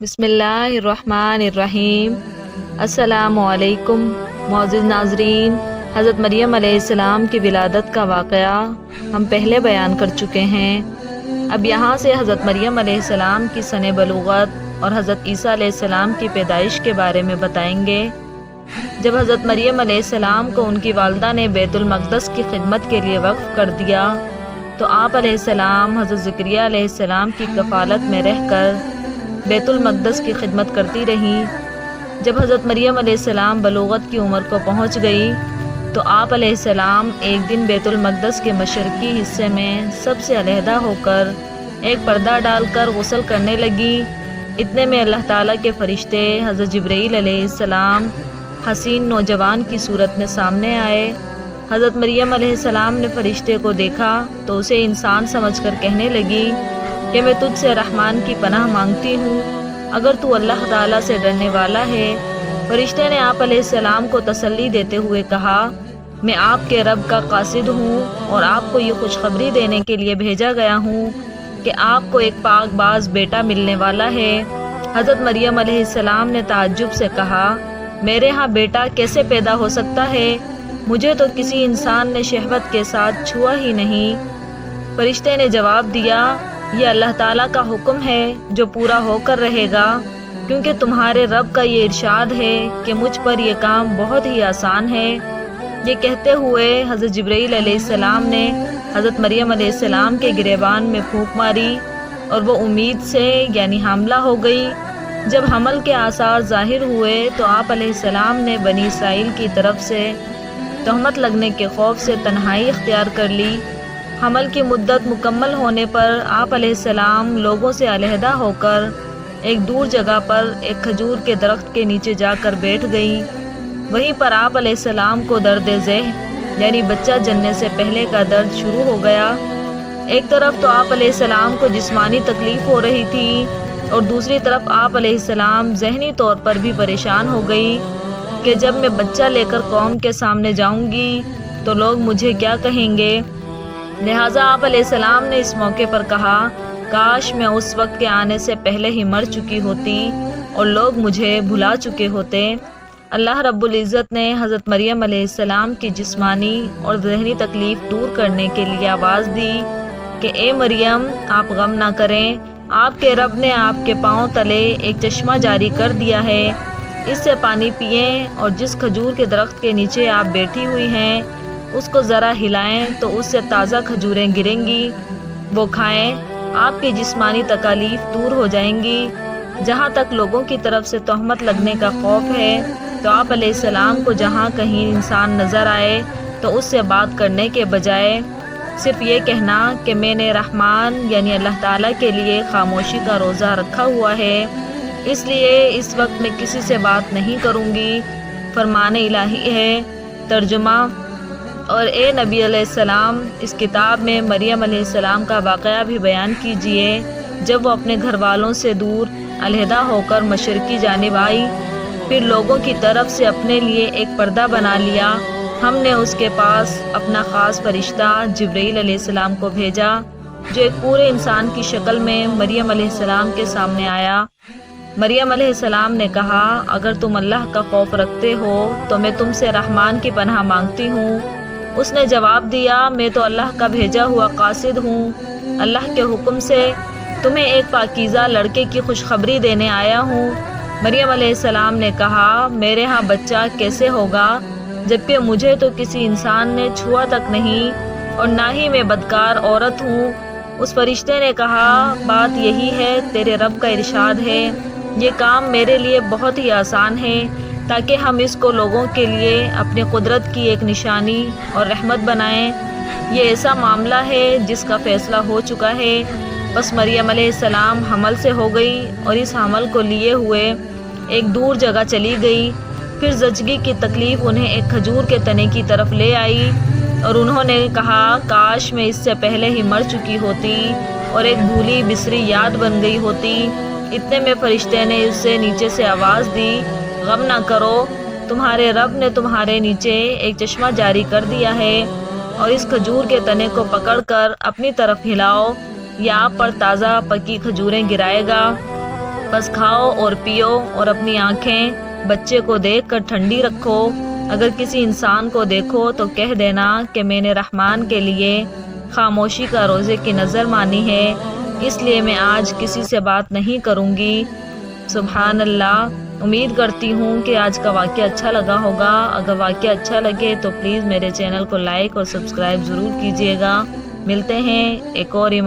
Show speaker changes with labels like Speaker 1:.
Speaker 1: بسم اللہ الرحمن الرحیم۔ السلام علیکم معزز ناظرین۔ حضرت مریم علیہ السلام کی ولادت کا واقعہ ہم پہلے بیان کر چکے ہیں۔ اب یہاں سے حضرت مریم علیہ السلام کی سن بلوغت اور حضرت عیسیٰ علیہ السلام کی پیدائش کے بارے میں بتائیں گے۔ جب حضرت مریم علیہ السلام کو ان کی والدہ نے بیت المقدس کی خدمت کے لیے وقف کر دیا تو آپ علیہ السلام حضرت زکریا علیہ السلام کی کفالت میں رہ کر بیت المقدس کی خدمت کرتی رہیں۔ جب حضرت مریم علیہ السلام بلوغت کی عمر کو پہنچ گئی تو آپ علیہ السلام ایک دن بیت المقدس کے مشرقی حصے میں سب سے علیحدہ ہو کر ایک پردہ ڈال کر غسل کرنے لگی۔ اتنے میں اللہ تعالیٰ کے فرشتے حضرت جبرائیل علیہ السلام حسین نوجوان کی صورت میں سامنے آئے۔ حضرت مریم علیہ السلام نے فرشتے کو دیکھا تو اسے انسان سمجھ کر کہنے لگی کہ میں تجھ سے رحمان کی پناہ مانگتی ہوں اگر تو اللہ تعالیٰ سے ڈرنے والا ہے۔ فرشتے نے آپ علیہ السلام کو تسلی دیتے ہوئے کہا، میں آپ کے رب کا قاصد ہوں اور آپ کو یہ خوشخبری دینے کے لیے بھیجا گیا ہوں کہ آپ کو ایک پاک باز بیٹا ملنے والا ہے۔ حضرت مریم علیہ السلام نے تعجب سے کہا، میرے ہاں بیٹا کیسے پیدا ہو سکتا ہے؟ مجھے تو کسی انسان نے شہوت کے ساتھ چھوا ہی نہیں۔ فرشتے نے جواب دیا، یہ اللہ تعالیٰ کا حکم ہے جو پورا ہو کر رہے گا، کیونکہ تمہارے رب کا یہ ارشاد ہے کہ مجھ پر یہ کام بہت ہی آسان ہے۔ یہ کہتے ہوئے حضرت جبرائیل علیہ السلام نے حضرت مریم علیہ السلام کے گریبان میں پھونک ماری اور وہ امید سے یعنی حاملہ ہو گئی۔ جب حمل کے آثار ظاہر ہوئے تو آپ علیہ السلام نے بنی اسرائیل کی طرف سے تہمت لگنے کے خوف سے تنہائی اختیار کر لی۔ حمل کی مدت مکمل ہونے پر آپ علیہ السلام لوگوں سے علیحدہ ہو کر ایک دور جگہ پر ایک کھجور کے درخت کے نیچے جا کر بیٹھ گئی۔ وہیں پر آپ علیہ السلام کو درد ذہ یعنی بچہ جننے سے پہلے کا درد شروع ہو گیا۔ ایک طرف تو آپ علیہ السلام کو جسمانی تکلیف ہو رہی تھی اور دوسری طرف آپ علیہ السلام ذہنی طور پر بھی پریشان ہو گئی کہ جب میں بچہ لے کر قوم کے سامنے جاؤں گی تو لوگ مجھے کیا کہیں گے۔ لہٰذا آپ علیہ السلام نے اس موقع پر کہا، کاش میں اس وقت کے آنے سے پہلے ہی مر چکی ہوتی اور لوگ مجھے بھلا چکے ہوتے۔ اللہ رب العزت نے حضرت مریم علیہ السلام کی جسمانی اور ذہنی تکلیف دور کرنے کے لیے آواز دی کہ اے مریم آپ غم نہ کریں، آپ کے رب نے آپ کے پاؤں تلے ایک چشمہ جاری کر دیا ہے، اس سے پانی پئیں اور جس کھجور کے درخت کے نیچے آپ بیٹھی ہوئی ہیں اس کو ذرا ہلائیں تو اس سے تازہ کھجوریں گریں گی، وہ کھائیں، آپ کی جسمانی تکالیف دور ہو جائیں گی۔ جہاں تک لوگوں کی طرف سے تہمت لگنے کا خوف ہے تو آپ علیہ السلام کو جہاں کہیں انسان نظر آئے تو اس سے بات کرنے کے بجائے صرف یہ کہنا کہ میں نے رحمان یعنی اللہ تعالیٰ کے لیے خاموشی کا روزہ رکھا ہوا ہے، اس لیے اس وقت میں کسی سے بات نہیں کروں گی، فرمان الہی ہے۔ ترجمہ۔ اور اے نبی علیہ السلام اس کتاب میں مریم علیہ السلام کا واقعہ بھی بیان کیجیے جب وہ اپنے گھر والوں سے دور علیحدہ ہو کر مشرقی جانب آئی، پھر لوگوں کی طرف سے اپنے لیے ایک پردہ بنا لیا۔ ہم نے اس کے پاس اپنا خاص فرشتہ جبرائیل علیہ السلام کو بھیجا جو ایک پورے انسان کی شکل میں مریم علیہ السلام کے سامنے آیا۔ مریم علیہ السلام نے کہا، اگر تم اللہ کا خوف رکھتے ہو تو میں تم سے رحمان کی پناہ مانگتی ہوں۔ اس نے جواب دیا، میں تو اللہ کا بھیجا ہوا قاصد ہوں، اللہ کے حکم سے تمہیں ایک پاکیزہ لڑکے کی خوشخبری دینے آیا ہوں۔ مریم علیہ السلام نے کہا، میرے ہاں بچہ کیسے ہوگا جبکہ مجھے تو کسی انسان نے چھوا تک نہیں اور نہ ہی میں بدکار عورت ہوں۔ اس فرشتے نے کہا، بات یہی ہے، تیرے رب کا ارشاد ہے، یہ کام میرے لیے بہت ہی آسان ہے تاکہ ہم اس کو لوگوں کے لیے اپنی قدرت کی ایک نشانی اور رحمت بنائیں۔ یہ ایسا معاملہ ہے جس کا فیصلہ ہو چکا ہے۔ بس مریم علیہ السلام حمل سے ہو گئی اور اس حمل کو لیے ہوئے ایک دور جگہ چلی گئی۔ پھر زچگی کی تکلیف انہیں ایک کھجور کے تنے کی طرف لے آئی اور انہوں نے کہا، کاش میں اس سے پہلے ہی مر چکی ہوتی اور ایک بھولی بسری یاد بن گئی ہوتی۔ اتنے میں فرشتے نے اس سے نیچے سے آواز دی، غم نہ کرو، تمہارے رب نے تمہارے نیچے ایک چشمہ جاری کر دیا ہے اور اس کھجور کے تنے کو پکڑ کر اپنی طرف ہلاؤ، یہ آپ پر تازہ پکی کھجوریں گرائے گا۔ بس کھاؤ اور پیو اور اپنی آنکھیں بچے کو دیکھ کر ٹھنڈی رکھو۔ اگر کسی انسان کو دیکھو تو کہہ دینا کہ میں نے رحمان کے لیے خاموشی کا روزے کی نظر مانی ہے، اس لیے میں آج کسی سے بات نہیں کروں گی۔ سبحان اللہ۔ امید کرتی ہوں کہ آج کا واقعہ اچھا لگا ہوگا۔ اگر واقعہ اچھا لگے تو پلیز میرے چینل کو لائک اور سبسکرائب ضرور کیجیے گا۔ ملتے ہیں ایک اور ایمان